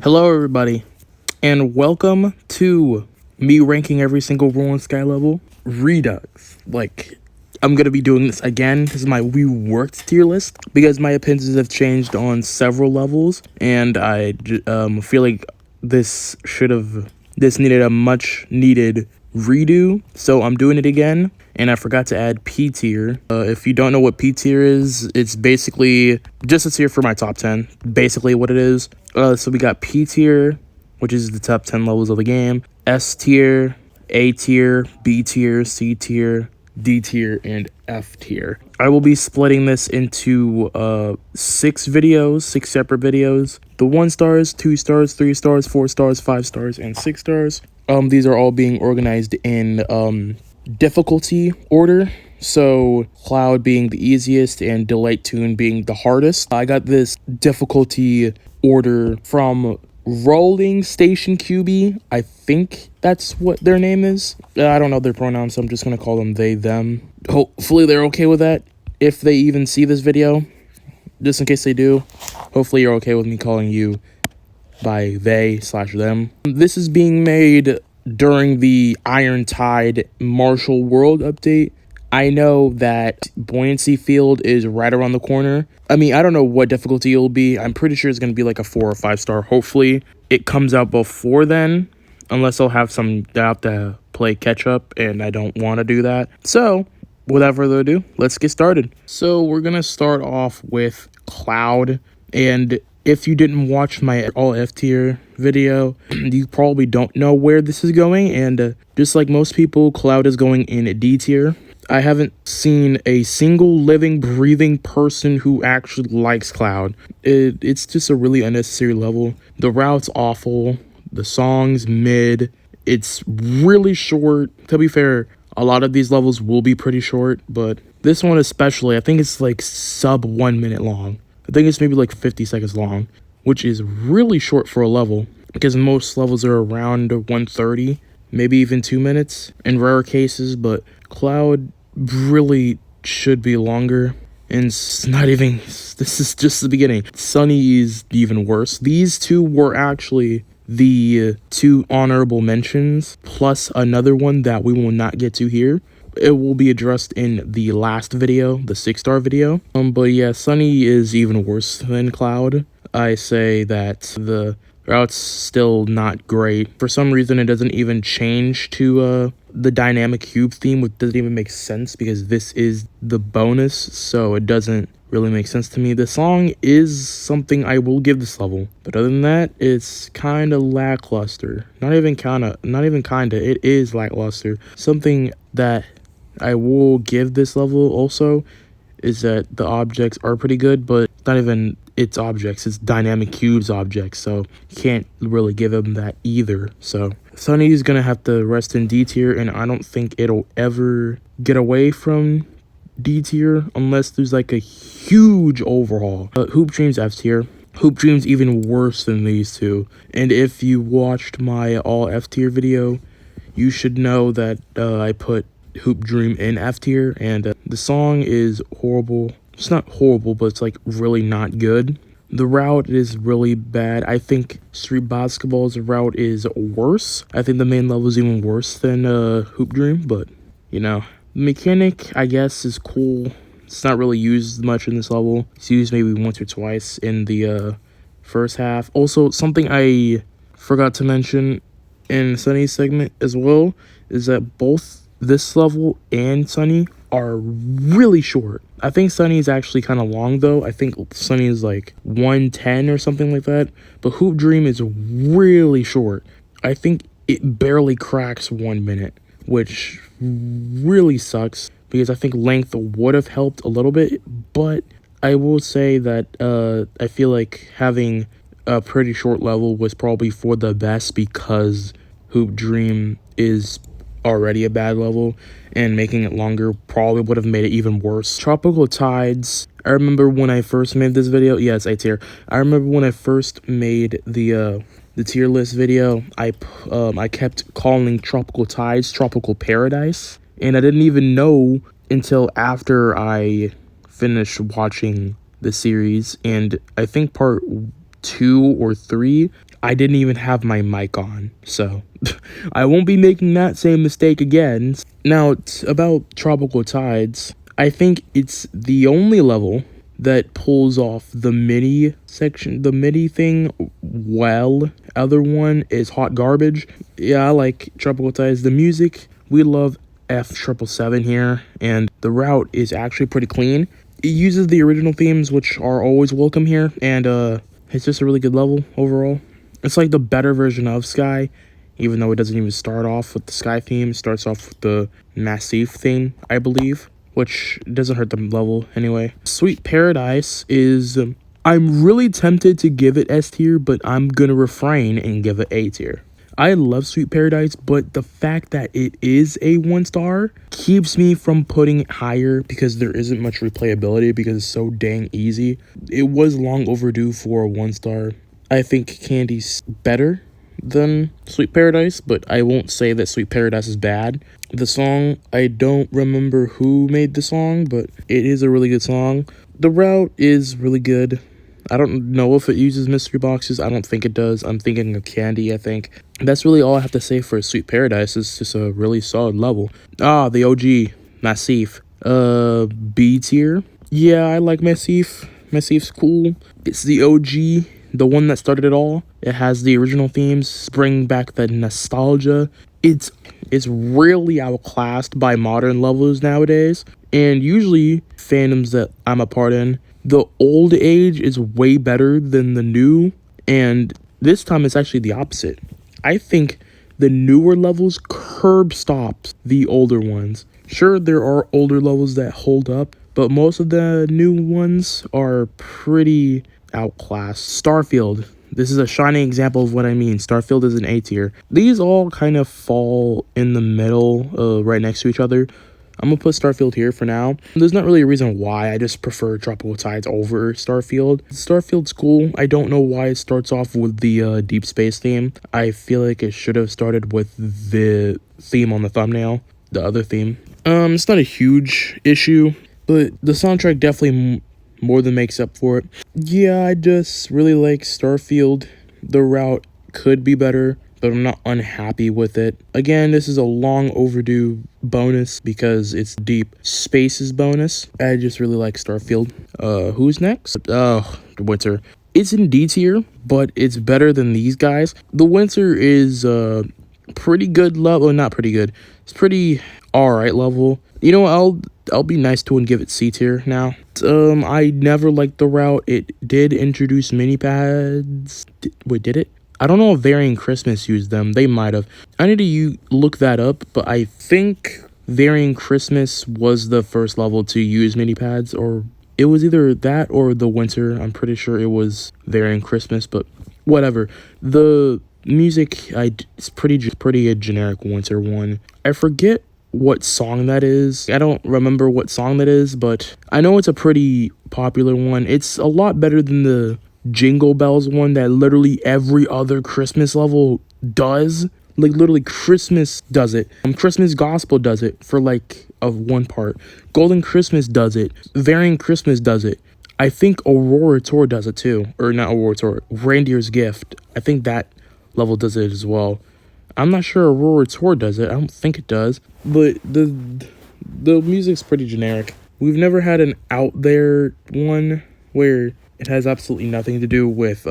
Hello everybody, and welcome to me ranking every single role in Sky level. Redux. I'm gonna be doing this again. This is my reworked tier list because my opinions have changed on several levels, and I feel like this needed a much needed redo. So I'm doing it again, and I forgot to add P tier. If you don't know what P tier is, it's basically just a tier for my top 10. Basically what it is. So we got P tier, which is the top 10 levels of the game. S tier, A tier, B tier, C tier, D tier, and F tier. I will be splitting this into 6 separate videos. The 1 stars, 2 stars, 3 stars, 4 stars, 5 stars, and 6 stars. These are all being organized in difficulty order. So Cloud being the easiest and Delight Tune being the hardest. I got this difficulty order from Rolling Station QB. I think that's what their name is. I don't know their pronouns, so I'm just gonna call them they, them. Hopefully they're okay with that. If they even see this video, just in case they do, hopefully you're okay with me calling you by they/them. This is being made during the Iron Tide Martial World update. I know that Buoyancy Field is right around the corner. I mean, I don't know what difficulty it'll be. I'm pretty sure it's going to be like a 4 or 5 star. Hopefully it comes out before then, unless I'll have to play catch up, and I don't want to do that. So without further ado, let's get started. So we're going to start off with Cloud, and if you didn't watch my all F tier video, you probably don't know where this is going, and just like most people, Cloud is going in D tier. I haven't seen a single living, breathing person who actually likes Cloud. It's just a really unnecessary level. The route's awful. The song's mid. It's really short. To be fair, a lot of these levels will be pretty short, but this one especially, I think it's like sub 1 minute long. I think it's maybe like 50 seconds long, which is really short for a level, because most levels are around 130, maybe even 2 minutes in rare cases, but Cloud really should be longer. And it's not even, this is just the beginning. Sunny is even worse. These two were actually the 2 honorable mentions, plus another one that we will not get to here. It will be addressed in the last video, the 6-star video. But yeah, Sunny is even worse than Cloud. I say that the route's still not great. For some reason, it doesn't even change to the dynamic cube theme, which doesn't even make sense because this is the bonus, so it doesn't really make sense to me. The song is something I will give this level, but other than that, it's kind of lackluster. Not even kinda, it is lackluster. Something that I will give this level also is that the objects are pretty good, but not even its objects, it's dynamic cubes objects, so you can't really give them that either. So Sunny is gonna have to rest in D tier, and I don't think it'll ever get away from D tier unless there's like a huge overhaul. Hoop Dream's F tier. Hoop Dream's even worse than these two, and if you watched my all F tier video, you should know that I put Hoop Dream in F tier, and the song is horrible. It's not horrible, but it's like really not good. The route is really bad. I think Street Basketball's route is worse. I think the main level is even worse than Hoop Dream, but you know, the mechanic I guess is cool. It's not really used much in this level. It's used maybe once or twice in the first half. Also, something I forgot to mention in Sunny's segment as well is that both this level and Sunny are really short. I think Sunny is actually kind of long though. I think Sunny is like 110 or something like that. But Hoop Dream is really short. I think it barely cracks 1 minute, which really sucks because I think length would have helped a little bit. But I will say that I feel like having a pretty short level was probably for the best, because Hoop Dream is already a bad level, and making it longer probably would have made it even worse. Tropical Tides. I remember when I first made this video. Yes, A tier. I remember when I first made the tier list video. I kept calling Tropical Tides Tropical Paradise, and I didn't even know until after I finished watching the series. And I think part 2 or 3, I didn't even have my mic on, so I won't be making that same mistake again. Now, it's about Tropical Tides. I think it's the only level that pulls off the MIDI section, the MIDI thing well. Other one is Hot Garbage. Yeah, I like Tropical Tides. The music, we love F777 here, and the route is actually pretty clean. It uses the original themes, which are always welcome here, and it's just a really good level overall. It's like the better version of Sky, even though it doesn't even start off with the Sky theme. It starts off with the Massif theme, I believe, which doesn't hurt the level anyway. Sweet Paradise is... I'm really tempted to give it S tier, but I'm gonna refrain and give it A tier. I love Sweet Paradise, but the fact that it is a 1 star keeps me from putting it higher because there isn't much replayability because it's so dang easy. It was long overdue for a 1 star. I think Candy's better than Sweet Paradise, but I won't say that Sweet Paradise is bad. The song, I don't remember who made the song, but it is a really good song. The route is really good. I don't know if it uses mystery boxes. I don't think it does. I'm thinking of Candy, I think. That's really all I have to say for Sweet Paradise. It's just a really solid level. Ah, the OG, Massif. B tier. Yeah, I like Massif. Massif's cool. It's the OG, the one that started it all. It has the original themes, bring back the nostalgia. It's really outclassed by modern levels nowadays. And usually, fandoms that I'm a part in, the old age is way better than the new, and this time it's actually the opposite. I think the newer levels curb stops the older ones. Sure, there are older levels that hold up, but most of the new ones are pretty outclassed. Starfield. This is a shining example of what I mean. Starfield is an A tier. These all kind of fall in the middle, right next to each other. I'm going to put Starfield here for now. There's not really a reason why. I just prefer Tropical Tides over Starfield. Starfield's cool. I don't know why it starts off with the Deep Space theme. I feel like it should have started with the theme on the thumbnail, the other theme. It's not a huge issue, but the soundtrack definitely more than makes up for it. Yeah, I just really like Starfield. The route could be better, but I'm not unhappy with it. Again, this is a long overdue bonus because it's Deep Space's bonus. I just really like Starfield. Who's next? Oh, Winter. It's in D tier, but it's better than these guys. The Winter is pretty good level. Not pretty good. It's pretty alright level. You know what? I'll be nice to and give it C tier now. I never liked the route. It did introduce mini pads. Wait, did it? I don't know if Varying Christmas used them. They might have. I need to look that up, but I think Varying Christmas was the first level to use mini pads, or it was either that or the Winter. I'm pretty sure it was Varying Christmas, but whatever. The music, it's pretty a generic Winter one. I forget what song that is. I don't remember what song that is, but I know it's a pretty popular one. It's a lot better than the Jingle Bells one that literally every other Christmas level does. Like literally Christmas does it. Christmas Gospel does it for like one part. Golden Christmas does it. Varying Christmas does it. I think Aurora Tour does it too. Or not Aurora Tour. Reindeer's Gift. I think that level does it as well. I'm not sure Aurora Tour does it. I don't think it does. But the music's pretty generic. We've never had an out there one where it has absolutely nothing to do with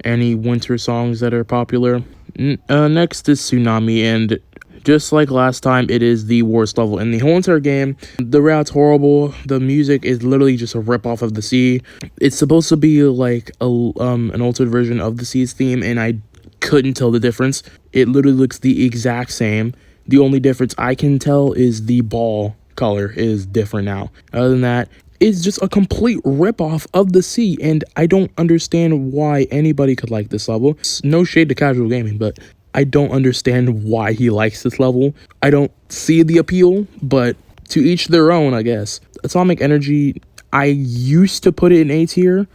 any winter songs that are popular. Next is Tsunami, and just like last time, it is the worst level in the whole entire game. The route's horrible. The music is literally just a ripoff of the sea. It's supposed to be like an altered version of the sea's theme, and I couldn't tell the difference. It literally looks the exact same. The only difference I can tell is the ball color is different now. Other than that, it's just a complete ripoff of the sea, and I don't understand why anybody could like this level. It's no shade to casual gaming, but I don't understand why he likes this level. I don't see the appeal, but to each their own, I guess. Atomic Energy, I used to put it in A tier,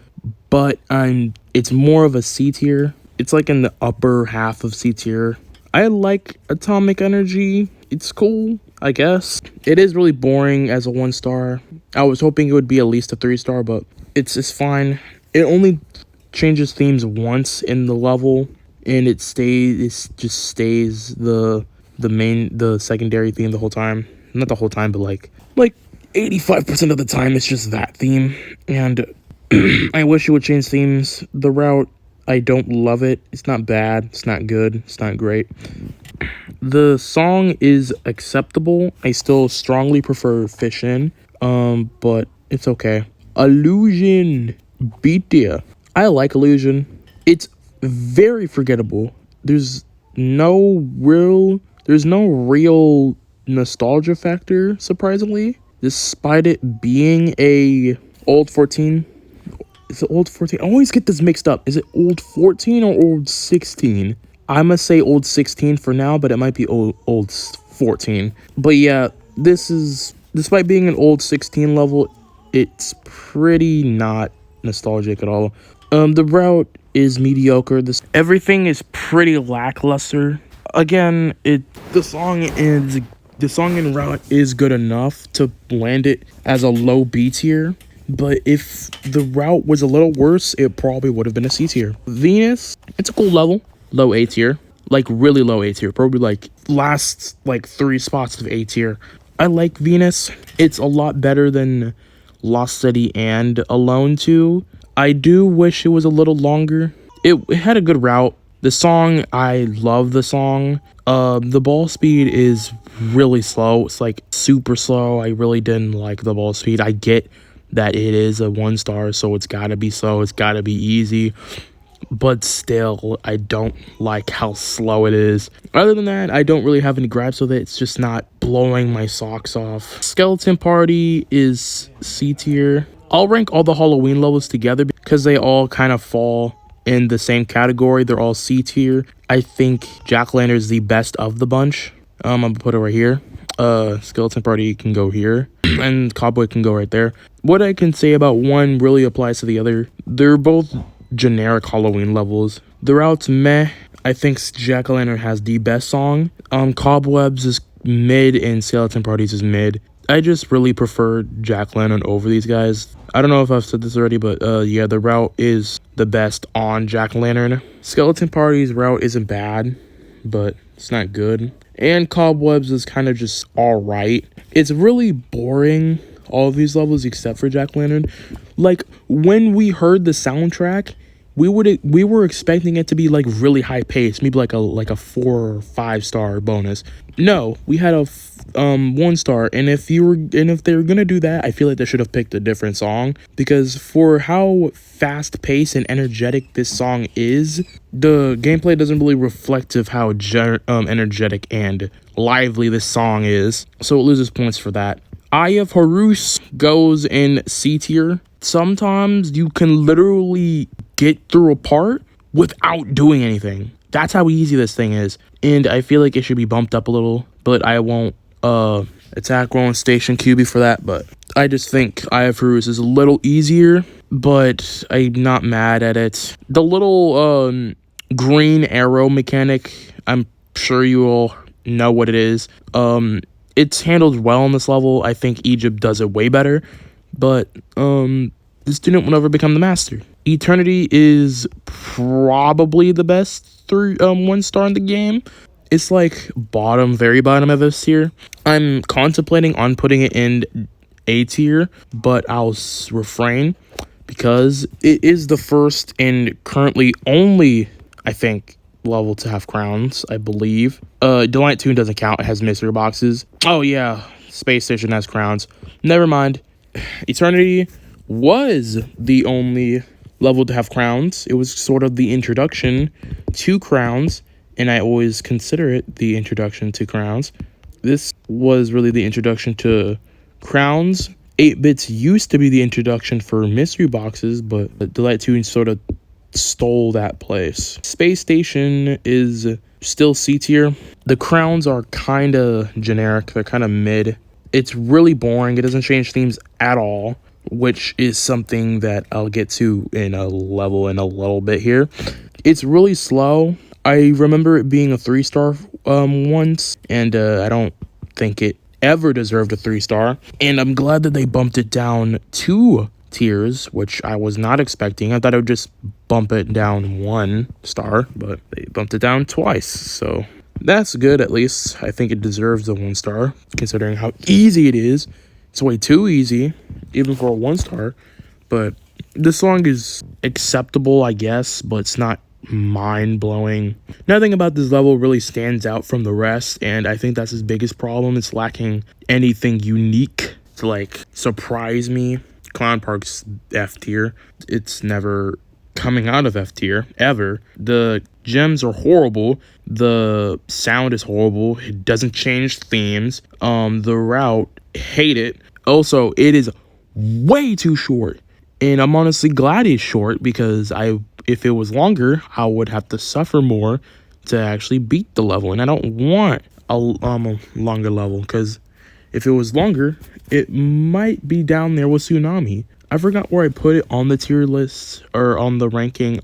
but it's more of a C tier. It's like in the upper half of C tier. I like Atomic Energy. It's cool, I guess. It is really boring as a 1 star. I was hoping it would be at least a 3 star, but it's fine. It only changes themes once in the level, and it just stays the secondary theme the whole time. Not the whole time, but like 85% of the time it's just that theme. And I wish it would change themes. The route, I don't love it. It's not bad, it's not good, it's not great. The song is acceptable. I still strongly prefer Fish In, but it's okay. Illusion, beat ya. I like Illusion. It's very forgettable. There's no real nostalgia factor, surprisingly, despite it being a old 14. Is it old 14? I always get this mixed up. Is it old 14 or old 16? I must say old 16 for now, but it might be old 14. But yeah, this is, despite being an old 16 level, it's pretty not nostalgic at all. The route is mediocre. Everything is pretty lackluster. Again, the song and route is good enough to land it as a low B tier. But if the route was a little worse, it probably would have been a C tier. Venus, it's a cool level. Low A tier. Like really low A tier. Probably like last like 3 spots of A tier. I like Venus. It's a lot better than Lost City and Alone 2. I do wish it was a little longer. It had a good route. The song, I love the song. The ball speed is really slow. It's like super slow. I really didn't like the ball speed. I get that it is a 1 star, so it's gotta be slow. It's gotta be easy. But still, I don't like how slow it is. Other than that, I don't really have any gripes with it. It's just not blowing my socks off. Skeleton Party is C tier. I'll rank all the Halloween levels together because they all kind of fall in the same category. They're all C tier. I think Jack-o'-lantern is the best of the bunch. I'm gonna put it right here. Skeleton Party can go here, and Cowboy can go right there. What I can say about one really applies to the other. They're both generic Halloween levels. The route's meh. I think Jack-o'-lantern has the best song. Cobwebs is mid, and Skeleton Parties is mid. I just really prefer Jack-o'-lantern over these guys. I don't know if I've said this already, but yeah, the route is the best on Jack-o'-lantern. Skeleton Party's route isn't bad, but it's not good. And Cobwebs is kind of just alright. It's really boring, all of these levels except for Jack-o'-lantern. Like, when we heard the soundtrack, we were expecting it to be like really high paced, maybe like a 4 or 5 star bonus. No, we had a 1 star, and if they were gonna do that, I feel like they should have picked a different song, because for how fast paced and energetic this song is, the gameplay doesn't really reflect of how energetic and lively this song is, so it loses points for that. Eye of Horus goes in C tier. Sometimes you can literally get through a part without doing anything. That's how easy this thing is. And I feel like it should be bumped up a little, but I won't attack Rolling Station QB for that. But I just think Eye of Horus is a little easier, but I'm not mad at it. The little green arrow mechanic, I'm sure you all know what it is. It's handled well on this level. I think Egypt does it way better, but this student will never become the master. Eternity is probably the best 1 star in the game. It's like very bottom of this tier. I'm contemplating on putting it in A tier, but I'll refrain because it is the first and currently only, I think, level to have crowns, I believe. Delight Tune doesn't count. It has mystery boxes. Oh yeah, Space Station has crowns. Never mind. Eternity was the only level to have crowns. It was sort of the introduction to crowns, and I always consider it the introduction to crowns. This was really the introduction to crowns. 8-bits used to be the introduction for mystery boxes, but Delight Tune sort of stole that place. Space Station is still C tier. The crowns are kind of generic. They're kind of mid. It's really boring. It doesn't change themes at all, which is something that I'll get to in a level in a little bit here. It's really slow. I remember it being a 3 star once, and I don't think it ever deserved a 3 star. And I'm glad that they bumped it down to tiers, which I was not expecting. I thought it would just bump it down 1 star, but they bumped it down twice. So that's good, at least. I think it deserves a 1 star, considering how easy it is. It's way too easy, even for a 1 star. But the song is acceptable, I guess, but it's not mind-blowing. Nothing about this level really stands out from the rest, and I think that's his biggest problem. It's lacking anything unique to like surprise me. Clown Park's F tier. It's never coming out of F tier ever. The gems are horrible. The sound is horrible. It doesn't change themes. The route, hate it. Also, it is way too short. And I'm honestly glad it's short, because if it was longer, I would have to suffer more to actually beat the level. And I don't want a longer level, because if it was longer, it might be down there with Tsunami. I forgot where I put it on the tier list, or on the ranking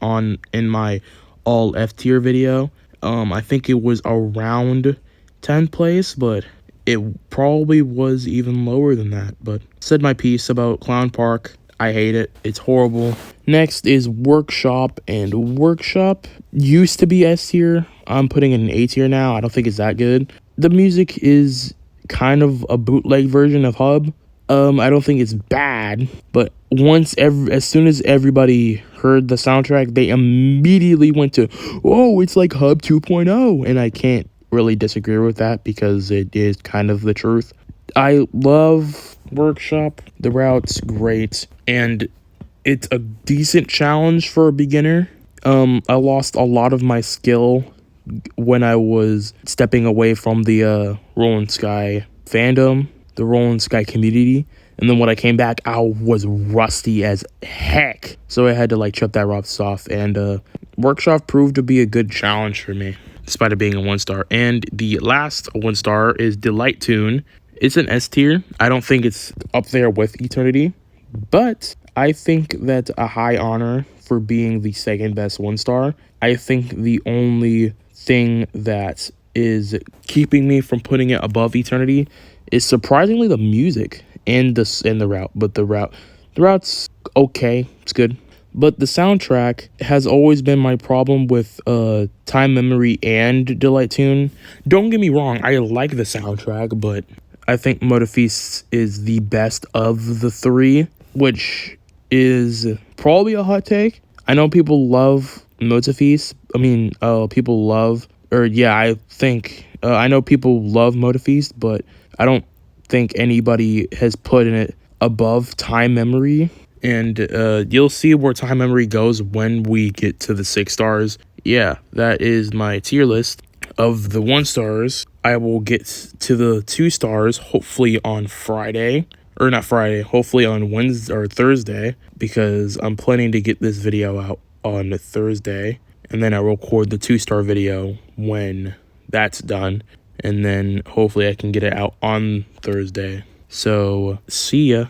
in my all F tier video. I think it was around 10th place, but it probably was even lower than that. But said my piece about Clown Park. I hate it. It's horrible. Next is Workshop, and Workshop used to be S tier. I'm putting it in A tier now. I don't think it's that good. The music is kind of a bootleg version of Hub. I don't think it's bad, but as soon as everybody heard the soundtrack, they immediately went to, oh, it's like Hub 2.0, and I can't really disagree with that, because it is kind of the truth. I love Workshop. The route's great, and it's a decent challenge for a beginner. I lost a lot of my skill when I was stepping away from the Rolling Sky fandom, the Rolling Sky community, and then when I came back, I was rusty as heck, so I had to like chop that rust off. And Workshop proved to be a good challenge for me, despite it being a 1 star. And the last 1 star is Delight Tune. It's an S tier. I don't think it's up there with Eternity, but I think that's a high honor for being the second best 1 star. I think the only thing that is keeping me from putting it above Eternity is surprisingly the music and the route. But the route's okay. It's good. But the soundtrack has always been my problem with Time Memory and Delight Tune. Don't get me wrong, I like the soundtrack, but I think Motive Feast is the best of the 3, which is probably a hot take. I know people love Motive Feast. I know people love Motive Feast, but I don't think anybody has put in it above Time Memory. And you'll see where Time Memory goes when we get to the 6 stars. Yeah, that is my tier list of the 1 stars. I will get to the 2 stars hopefully on Friday. Or not Friday, hopefully on Wednesday or Thursday, because I'm planning to get this video out on Thursday. And then I record the 2 star video when that's done. And then hopefully I can get it out on Thursday. So, see ya.